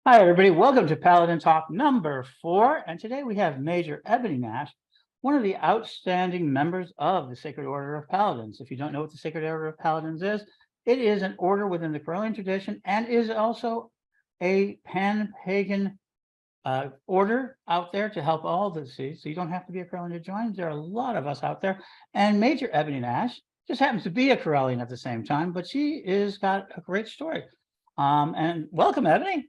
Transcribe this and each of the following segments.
Hi, everybody. Welcome to Paladin Talk number 4. And today we have Major Eboni Nash, one of the outstanding members of the Sacred Order of Paladins. If you don't know what the Sacred Order of Paladins is, it is an order within the Corellian tradition and is also a pan-pagan order out there to help all the seeds. So you don't have to be a Corellian to join. There are a lot of us out there. And Major Eboni Nash just happens to be a Corellian at the same time, but she is got a great story. And welcome, Ebony.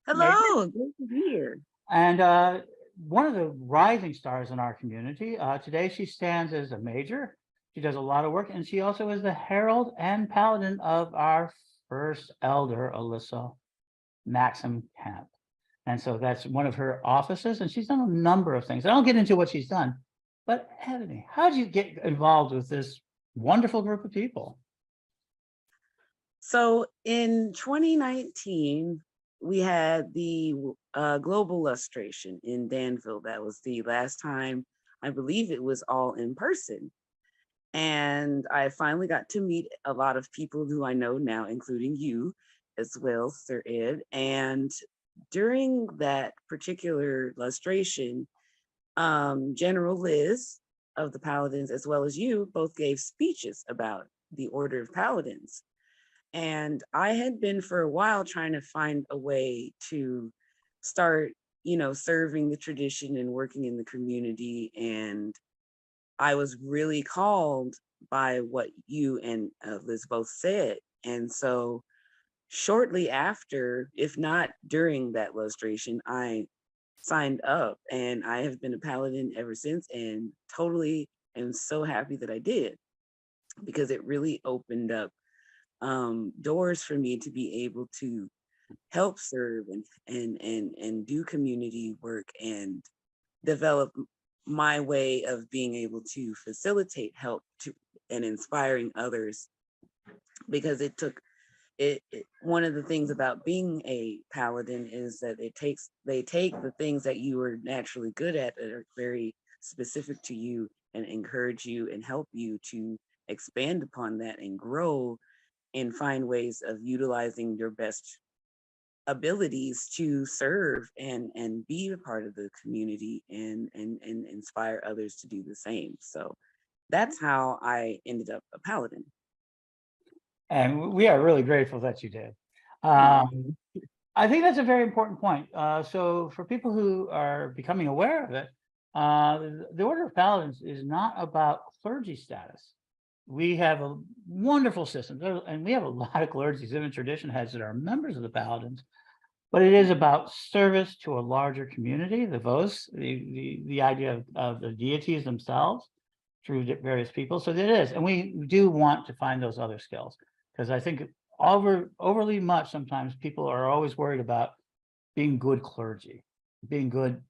Hello, great to be here. And one of the rising stars in our community. Today, she stands as a major. She does a lot of work, and she also is the herald and paladin of our first elder, Alyssa Maxim Camp. And so that's one of her offices, and she's done a number of things. I don't get into what she's done, but Ebony, how did you get involved with this wonderful group of people? So in 2019, we had the global lustration in Danville. That was the last time, I believe it was all in person. And I finally got to meet a lot of people who I know now, including you as well, Sir Ed. And during that particular lustration, General Liz of the Paladins, as well as you, both gave speeches about the Order of Paladins. And I had been for a while trying to find a way to start, serving the tradition and working in the community. And I was really called by what you and Liz both said. And so shortly after, if not during that lustration, I signed up, and I have been a paladin ever since, and totally am so happy that I did, because it really opened up doors for me to be able to help serve and do community work and develop my way of being able to facilitate help to and inspiring others. Because one of the things about being a paladin is that they take the things that you are naturally good at that are very specific to you and encourage you and help you to expand upon that and grow and find ways of utilizing your best abilities to serve and be a part of the community and inspire others to do the same. So that's how I ended up a paladin. And we are really grateful that you did. I think that's a very important point. So for people who are becoming aware of it, the Order of Paladins is not about clergy status. We have a wonderful system, and we have a lot of clergy and tradition heads that are members of the Paladins, but it is about service to a larger community, the Vos, the idea of the deities themselves through various people. So it is, and we do want to find those other skills, because I think overly much sometimes people are always worried about being good clergy, being good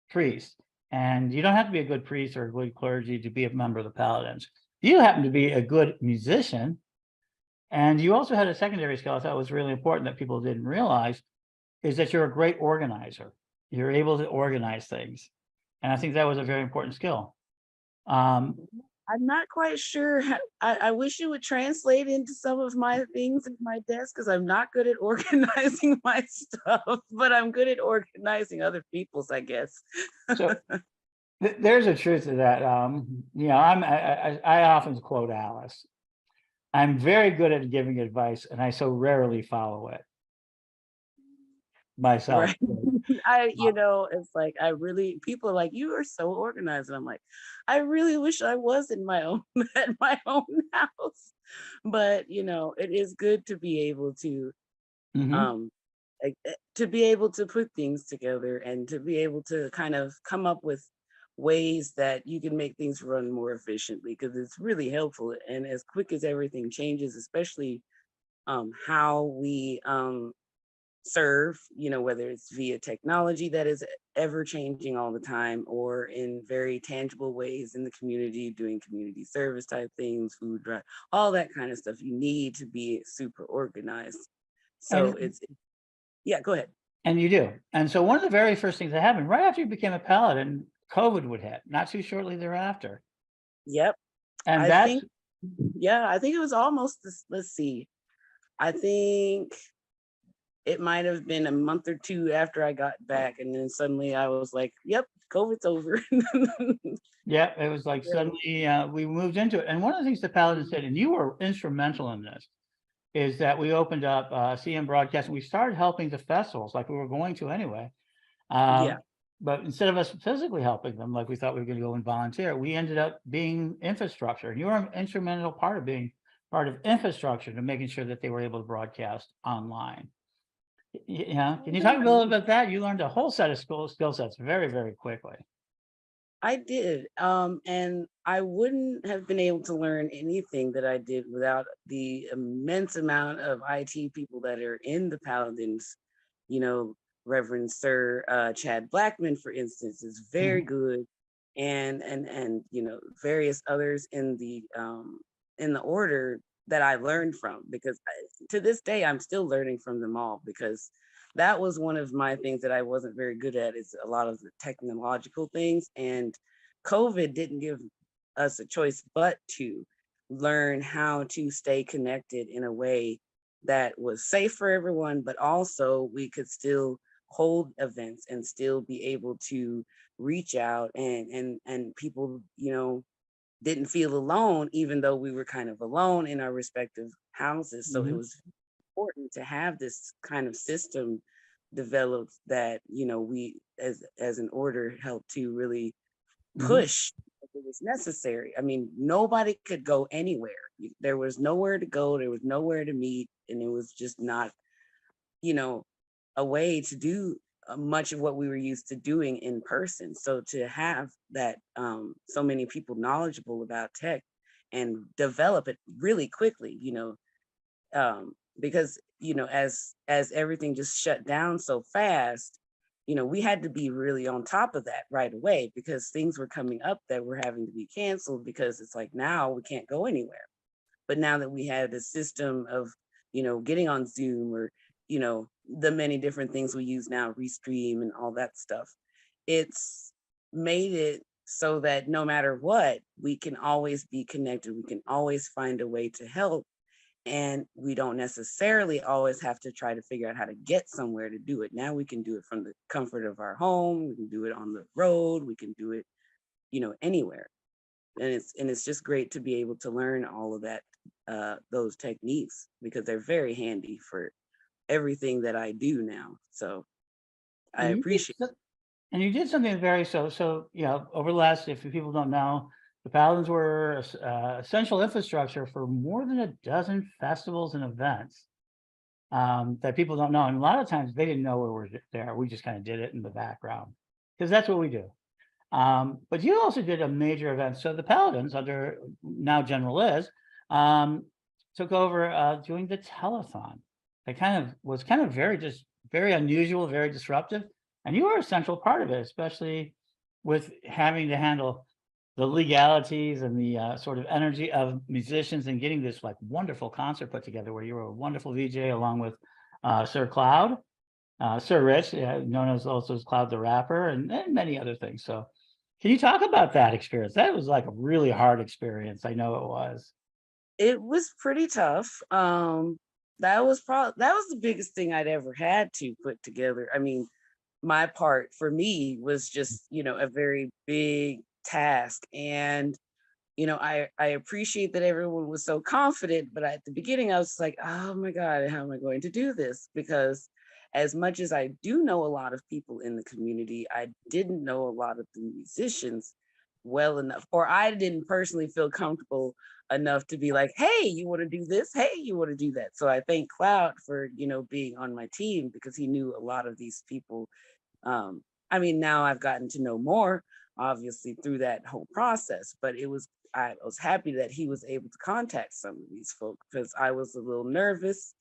priests. And you don't have to be a good priest or a good clergy to be a member of the Paladins. You happen to be a good musician, and you also had a secondary skill I thought was really important that people didn't realize, is that you're a great organizer. You're able to organize things. And I think that was a very important skill. I'm not quite sure. I wish you would translate into some of my things at my desk, because I'm not good at organizing my stuff, but I'm good at organizing other people's, I guess. So there's a truth to that. I often quote Alice. I'm very good at giving advice, and I so rarely follow it myself. Right. It's like people are like, you are so organized, and I'm like, I really wish I was in my own at my own house. But it is good to be able to to be able to put things together and to be able to kind of come up with ways that you can make things run more efficiently, because it's really helpful. And as quick as everything changes, especially how we serve, whether it's via technology that is ever changing all the time, or in very tangible ways in the community, doing community service type things, food drive, all that kind of stuff, you need to be super organized. So yeah, go ahead. And you do. And so one of the very first things that happened right after you became a paladin, COVID would hit, not too shortly thereafter. Yep. And I think it was almost this, let's see, I think it might have been a month or two after I got back, and then suddenly I was like, "Yep, COVID's over." Yeah, it was like suddenly we moved into it. And one of the things that Paladin said, and you were instrumental in this, is that we opened up CM Broadcast and we started helping the festivals like we were going to anyway. Yeah, But instead of us physically helping them, like we thought we were going to go and volunteer, we ended up being infrastructure. And you were an instrumental part of being part of infrastructure to making sure that they were able to broadcast online. Yeah. Can you talk a little bit about that? You learned a whole set of skill sets very, very quickly. I did. And I wouldn't have been able to learn anything that I did without the immense amount of IT people that are in the Paladins. You know, Reverend Sir Chad Blackman, for instance, is very Mhm. good, and various others in the order that I learned from, because to this day I'm still learning from them all, because that was one of my things that I wasn't very good at, is a lot of the technological things. And COVID didn't give us a choice but to learn how to stay connected in a way that was safe for everyone, but also we could still hold events and still be able to reach out, and people, didn't feel alone, even though we were kind of alone in our respective houses. So it Mhm. was important to have this kind of system developed that, we as an order helped to really Mhm. push if it was necessary. I mean, nobody could go anywhere. There was nowhere to go, there was nowhere to meet, and it was just not, you know, a way to do much of what we were used to doing in person. So to have that, so many people knowledgeable about tech and develop it really quickly, because as everything just shut down so fast, we had to be really on top of that right away, because things were coming up that were having to be canceled, because it's like, now we can't go anywhere. But now that we had a system of, getting on Zoom, or, the many different things we use now, Restream and all that stuff, it's made it so that no matter what, we can always be connected. We can always find a way to help. And we don't necessarily always have to try to figure out how to get somewhere to do it. Now we can do it from the comfort of our home. We can do it on the road. We can do it, anywhere. And it's just great to be able to learn all of that, those techniques, because they're very handy for everything that I do now. So I And you did appreciate. And you did something very over the last, if people don't know, the Paladins were essential infrastructure for more than a dozen festivals and events that people don't know. And a lot of times they didn't know we were there. We just kind of did it in the background because that's what we do. But you also did a major event. So the Paladins, under now General Liz, um, took over doing the telethon. It was kind of very unusual, very disruptive. And you were a central part of it, especially with having to handle the legalities and the sort of energy of musicians and getting this like wonderful concert put together where you were a wonderful VJ along with Sir Cloud, Sir Rich, known as also as Cloud the Rapper, and many other things. So can you talk about that experience? That was like a really hard experience. I know it was. It was pretty tough. That was the biggest thing I'd ever had to put together. I mean, my part for me was just, a very big task. And I appreciate that everyone was so confident, but at the beginning I was like, oh my God, how am I going to do this? Because as much as I do know a lot of people in the community, I didn't know a lot of the musicians well enough, or I didn't personally feel comfortable enough to be like, hey, you want to do this? Hey, you want to do that? So I thank Cloud for, being on my team, because he knew a lot of these people. I mean, now I've gotten to know more, obviously, through that whole process, but I was happy that he was able to contact some of these folks, because I was a little nervous.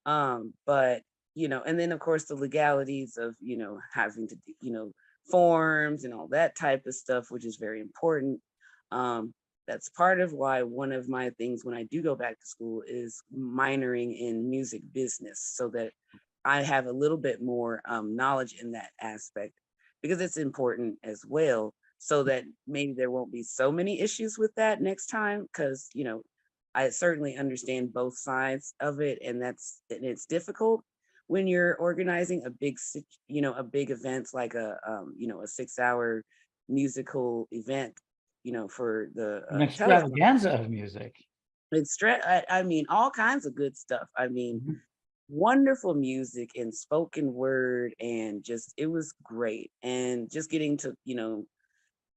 But and then of course the legalities of, having to do, forms and all that type of stuff, which is very important. Um, that's part of why one of my things when I do go back to school is minoring in music business, so that I have a little bit more knowledge in that aspect, because it's important as well, so that maybe there won't be so many issues with that next time. Because I certainly understand both sides of it, and it's difficult, when you're organizing a a big event like a 6 hour musical event, for the An telethon. extravaganza of music. I mean, all kinds of good stuff. I mean, Mhm. wonderful music and spoken word, and just it was great. And just getting to,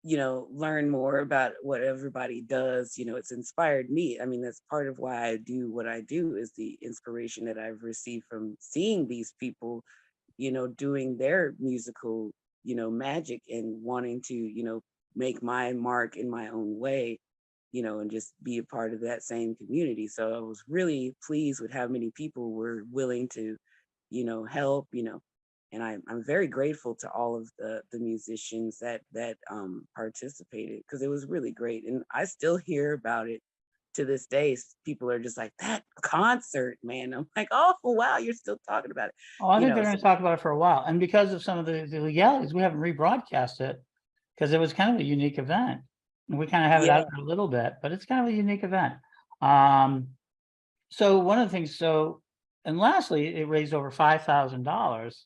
learn more about what everybody does, it's inspired me. I mean, that's part of why I do what I do, is the inspiration that I've received from seeing these people, doing their musical, magic, and wanting to, make my mark in my own way, and just be a part of that same community. So I was really pleased with how many people were willing to, help, and I'm very grateful to all of the musicians that participated, because it was really great. And I still hear about it to this day. People are just like, that concert, man. I'm like, oh wow, you're still talking about it. Oh, I think they're So gonna talk about it for a while, and because of some of the legalities, we haven't rebroadcast it, because it was kind of a unique event. And we kinda have it out yeah, there a little bit, but it's kind of a unique event. Um, so one of the things and lastly, it raised over $5,000,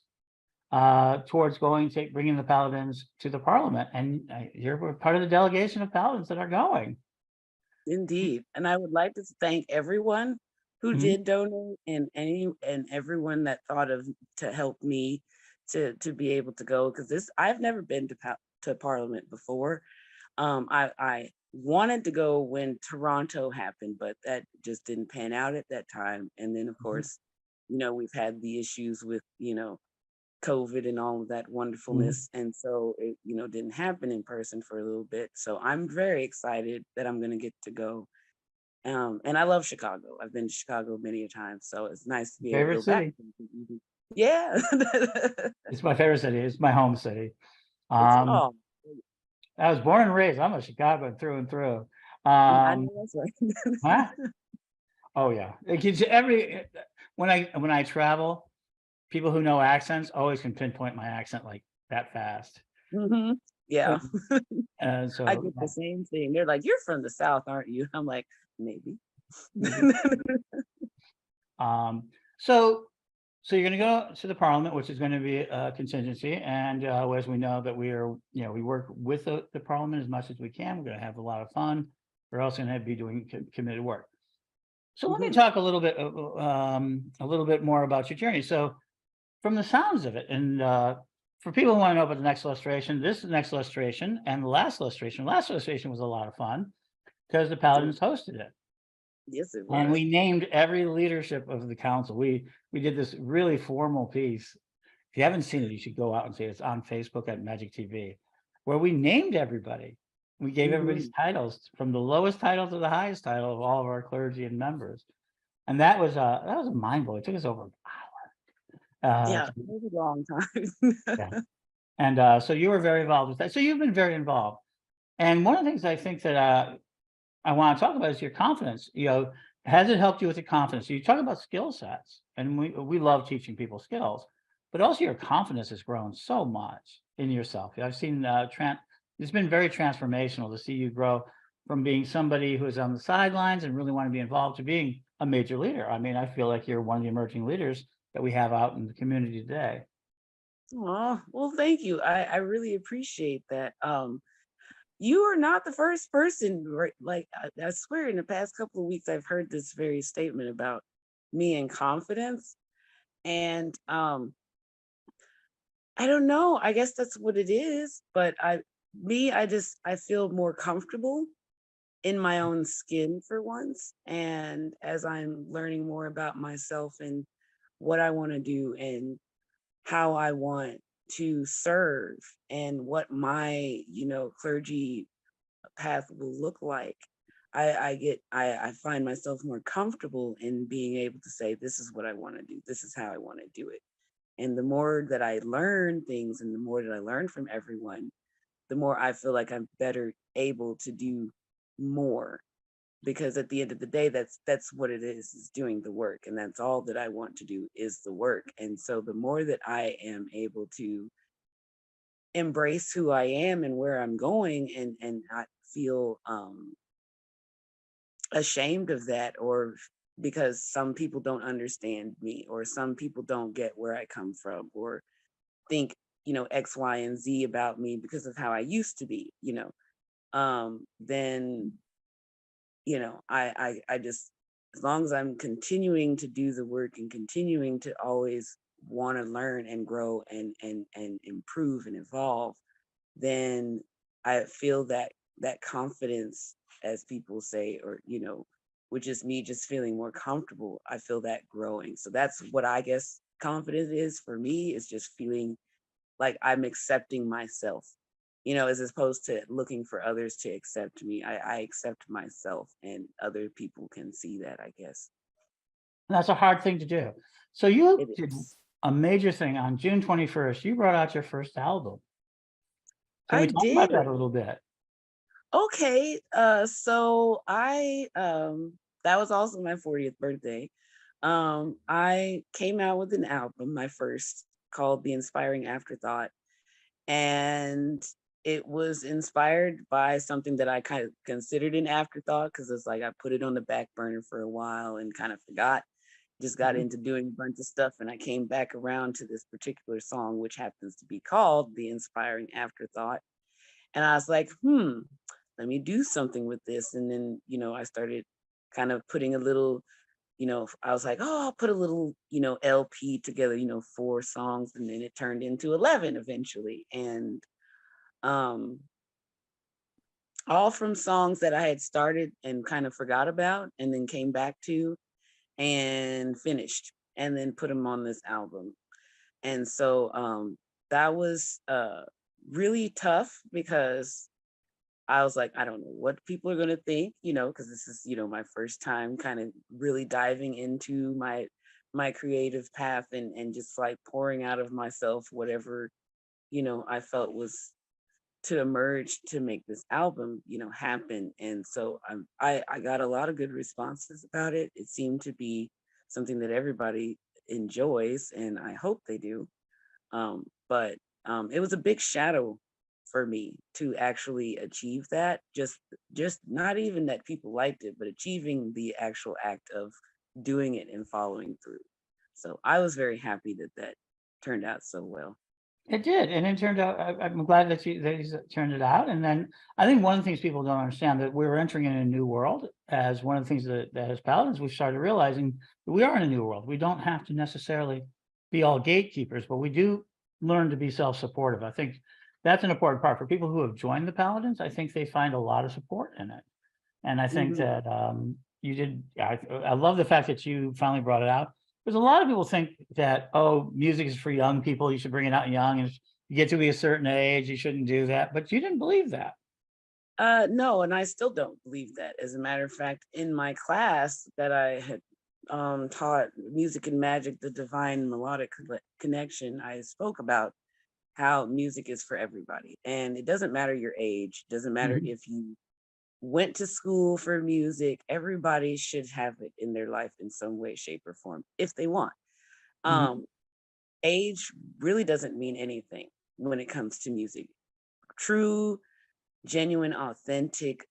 towards bringing the Paladins to the parliament, and, you're part of the delegation of Paladins that are going. indeed. And I would like to thank everyone who Mhm, did donate, and everyone that thought of to help me to be able to go, because this I've never been to Parliament before. I wanted to go when Toronto happened, but that just didn't pan out at that time. And then, of mhm, course, we've had the issues with, COVID and all of that mhm. wonderfulness. And so it, didn't happen in person for a little bit. So I'm very excited that I'm going to get to go. And I love Chicago. I've been to Chicago many a time. So it's nice to be able to Favorite go back. city. Yeah. It's my favorite city, it's my home city. It's, Um, oh, I was born and raised, I'm a Chicagoan through and through. I Um, know that's right. huh? Oh, yeah. It gives you when I travel, people who know accents always can pinpoint my accent like that fast. Hmm. Yeah. And and I so, get the same thing. They're like, "You're from the South, aren't you?" I'm like, "Maybe." maybe. Um, so so you're gonna go to the parliament, which is gonna be a contingency, and, as we know that we work with the parliament as much as we can. We're gonna have a lot of fun. We're also gonna be doing committed work. So let me Mhm. talk a little bit more about your journey. So from the sounds of it, and for people who want to know about the next illustration, this next illustration and the last illustration was a lot of fun because the Mm, Paladins hosted it. yes, it And was. we named every leadership of the council. We did this really formal piece. If you haven't seen it, you should go out and see it. It's on Facebook at Magic TV, where we named everybody. We gave everybody's Mhm. titles from the lowest title to the highest title of all of our clergy and members. And that was a mind blow. It took us over an hour. Yeah, it was a long Yeah. time. And so you were very involved with that. So you've been very involved. And one of the things I think that I want to talk about is your confidence. Has it helped you with your confidence? You talk about skill sets, and we love teaching people skills, but also your confidence has grown so much in yourself. I've seen it's been very transformational to see you grow from being somebody who is on the sidelines and really want to be involved to being a major leader. I mean, I feel like you're one of the emerging leaders that we have out in the community today. Oh, well, thank you. I really appreciate that. You are not the first person, right? Like I swear, in the past couple of weeks, I've heard this very statement about me and confidence, and I don't know. I guess that's what it is. But I feel more comfortable in my own skin for once. And as I'm learning more about myself and what I want to do and how I want to serve and what my, clergy path will look like, I find myself more comfortable in being able to say, this is what I want to do. This is how I want to do it. And the more that I learn things and the more that I learn from everyone, the more I feel like I'm better able to do more, because at the end of the day, that's what it is doing the work, and that's all that I want to do is the work. And so the more that I am able to embrace who I am and where I'm going, and not feel ashamed of that, or because some people don't understand me, or some people don't get where I come from, or think, X, Y, and Z about me because of how I used to be, then, I just, as long as I'm continuing to do the work and continuing to always want to learn and grow and improve and evolve, then I feel that confidence, as people say, or which is me just feeling more comfortable. I feel that growing. So that's what I guess confidence is for me, is just feeling like I'm accepting myself, as opposed to looking for others to accept me. I accept myself, and other people can see that, I guess. That's a hard thing to do. So you It did is. a major thing on June 21st. You brought out your first album. Can I we talk about did. that a little bit? Okay. So I that was also my 40th birthday. I came out with an album, my first, called The Inspiring Afterthought. And it was inspired by something that I kind of considered an afterthought, because it's like I put it on the back burner for a while and kind of forgot, just got Mhm. into doing a bunch of stuff, and I came back around to this particular song, which happens to be called The Inspiring Afterthought. And I was like, let me do something with this. And then, I started kind of putting a little, I was like, oh, I'll put a little, LP together, 4 songs. And then it turned into 11 eventually. And um, all from songs that I had started and kind of forgot about, and then came back to and finished, and then put them on this album. And so that was really tough, because I was like, I don't know what people are going to think, because this is, my first time kind of really diving into my creative path, and just like pouring out of myself whatever, I felt was to emerge to make this album, happen. And so I got a lot of good responses about it. It seemed to be something that everybody enjoys, and I hope they do. But it was a big shadow for me to actually achieve that. Just not even that people liked it, but achieving the actual act of doing it and following through. So I was very happy that that turned out so well. It did, and it turned out. I'm glad that you turned it out. And then I think one of the things people don't understand, that we're entering in a new world. As one of the things that as Paladins we started realizing that we are in a new world. We don't have to necessarily be all gatekeepers, but we do learn to be self-supportive. I think that's an important part for people who have joined the Paladins. I think they find a lot of support in it, and I think Mhm. that you did. I love the fact that you finally brought it out. Because a lot of people think that, oh, music is for young people. You should bring it out young, and if you get to be a certain age, you shouldn't do that. But you didn't believe that. No, and I still don't believe that. As a matter of fact, in my class that I had taught music and magic, the divine melodic connection, I spoke about how music is for everybody. And it doesn't matter your age, doesn't matter Mhm, if you went to school for music, everybody should have it in their life in some way, shape, or form if they want. mhm. Um, Age really doesn't mean anything when it comes to music. True, genuine, authentic,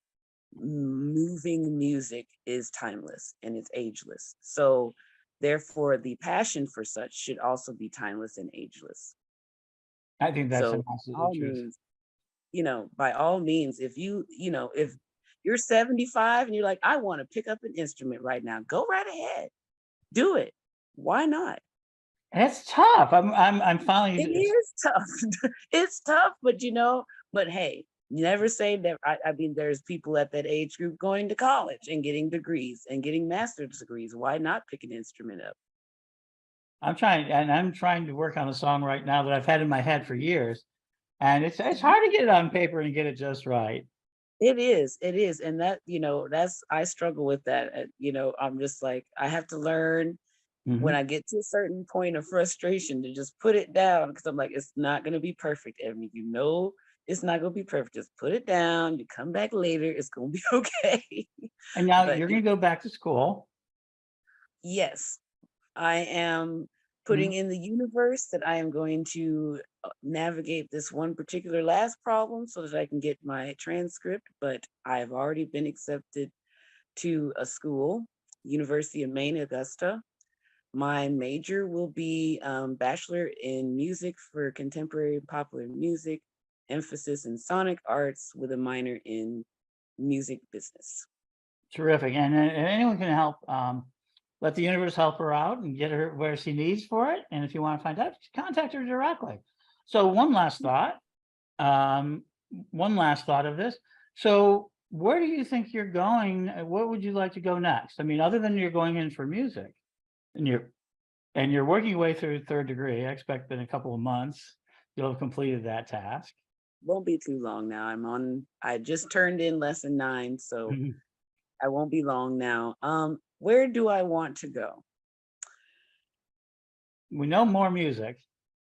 moving music is timeless and it's ageless. So, therefore, the passion for such should also be timeless and ageless. I think that's So, an absolute all truth. means, by all means, if you're 75 and you're like, I want to pick up an instrument right now, go right ahead, do it. Why not? And it's tough. I'm It finally. is tough. It's tough, but hey, you never say that. I mean, there's people at that age group going to college and getting degrees and getting master's degrees. Why not pick an instrument up? I'm trying to work on a song right now that I've had in my head for years, and it's hard to get it on paper and get it just right. It is. And that, that's, I struggle with that. I'm just like, I have to learn when Mhm. I get to a certain point of frustration to just put it down, because I'm like, it's not going to be perfect. I mean, it's not going to be perfect. Just put it down. You come back later. It's going to be okay. And now But you're going to go back to school. yes, I am putting Mhm. in the universe that I am going to navigate this one particular last problem so that I can get my transcript. But I've already been accepted to a school University of Maine, Augusta. My major will be Bachelor in Music for Contemporary and Popular Music, emphasis in sonic arts with a minor in music business. Terrific. And anyone can help. Let the universe help her out and get her where she needs for it. And if you want to find out, contact her directly. So one last thought. One last thought of this. So where do you think you're going? What would you like to go next? I mean, other than you're going in for music and you're working your way through third degree, I expect in a couple of months, you'll have completed that task. Won't be too long now. I just turned in lesson 9, so I won't be long now. Where do I want to go? We know more music.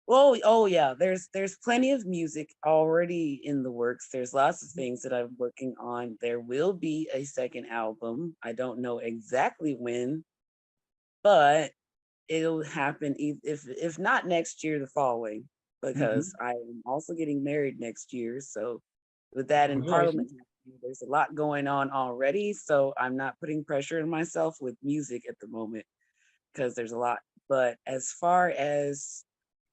Oh yeah, there's plenty of music already in the works. There's lots of things that I'm working on. There will be a second album. I don't know exactly when, but it'll happen if not next year, the following, because I am also getting married next year. So with that in Parliament, there's a lot going on already. So I'm not putting pressure on myself with music at the moment because there's a lot. But as far as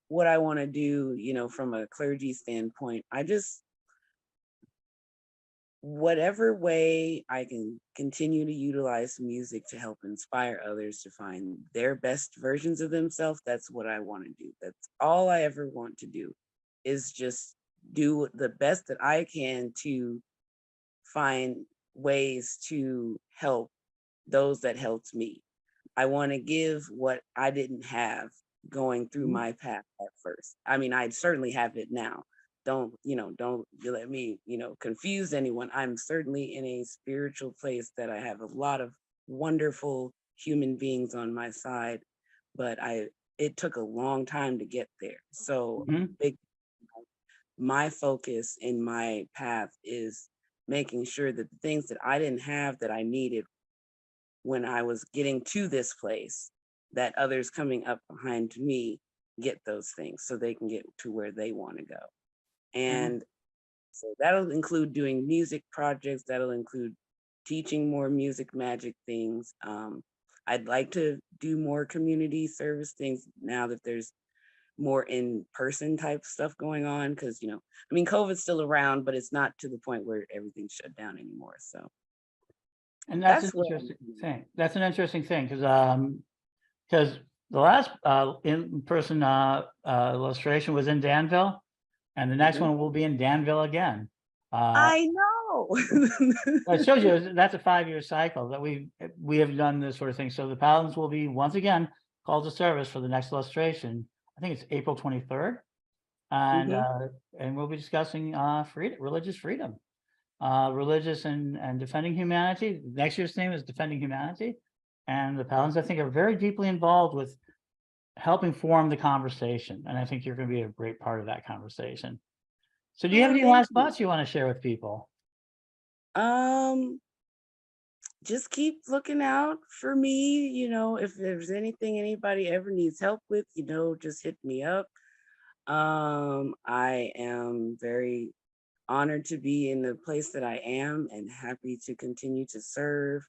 what I want to do, from a clergy standpoint, whatever way I can continue to utilize music to help inspire others to find their best versions of themselves, that's what I want to do. That's all I ever want to do, is just do the best that I can to find ways to help those that helped me. I want to give what I didn't have going through my path at first. I mean, I certainly have it now. Don't let me, confuse anyone. I'm certainly in a spiritual place that I have a lot of wonderful human beings on my side, but it took a long time to get there. So my focus in my path is making sure that the things that I didn't have that I needed when I was getting to this place, that others coming up behind me get those things so they can get to where they want to go. And so that'll include doing music projects, that'll include teaching more music magic things. I'd like to do more community service things now that there's more in-person type stuff going on, because COVID's still around, but it's not to the point where everything's shut down anymore. So and that's an interesting thing. That's an interesting thing because the last in-person illustration was in Danville, and the next one will be in Danville again. I know. It shows you that's a 5-year cycle that we have done this sort of thing. So the Paladins will be once again called to service for the next illustration. I think it's April 23rd, and we'll be discussing religious freedom, religious and defending humanity. Next year's theme is defending humanity, and the Paladins, I think, are very deeply involved with helping form the conversation, and I think you're going to be a great part of that conversation. So do you have any last thoughts you want to share with people? Just keep looking out for me. If there's anything anybody ever needs help with, just hit me up. I am very honored to be in the place that I am and happy to continue to serve.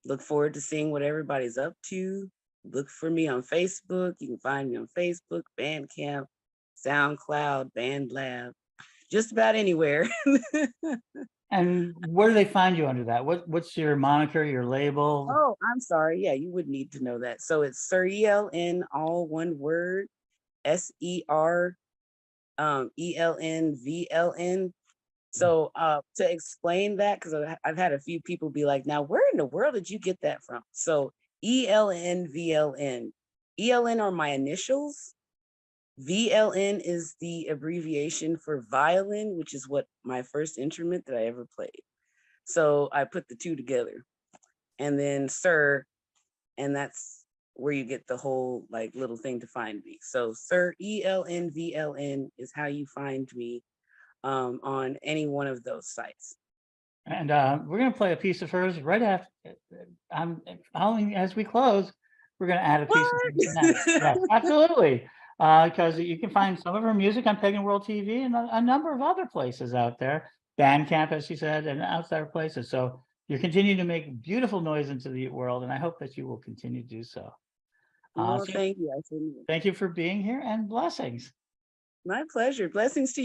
Look forward to seeing what everybody's up to. Look for me on Facebook. You can find me on Facebook, Bandcamp, SoundCloud, BandLab, just about anywhere. And where do they find you under that? What's your moniker, your label? Oh, I'm sorry. Yeah, you would need to know that. So it's Sir ELN, all one word, SER ELNVLN. So to explain that, because I've had a few people be like, now where in the world did you get that from? So ELNVLN. ELN are my initials. VLN is the abbreviation for violin, which is what my first instrument that I ever played. So I put the two together, and then Sir, and that's where you get the whole little thing to find me. So Sir ELNVLN is how you find me on any one of those sites. And we're going to play a piece of hers right after. As we close, we're going to add a piece of hers. Yes, absolutely. Because you can find some of her music on Pagan World TV and a number of other places out there. Bandcamp, as she said, and other places. So You're continuing to make beautiful noise into the world, and I hope that you will continue to do so. Well, So thank you. I certainly will. thank you for being here, and blessings. My pleasure. Blessings to you.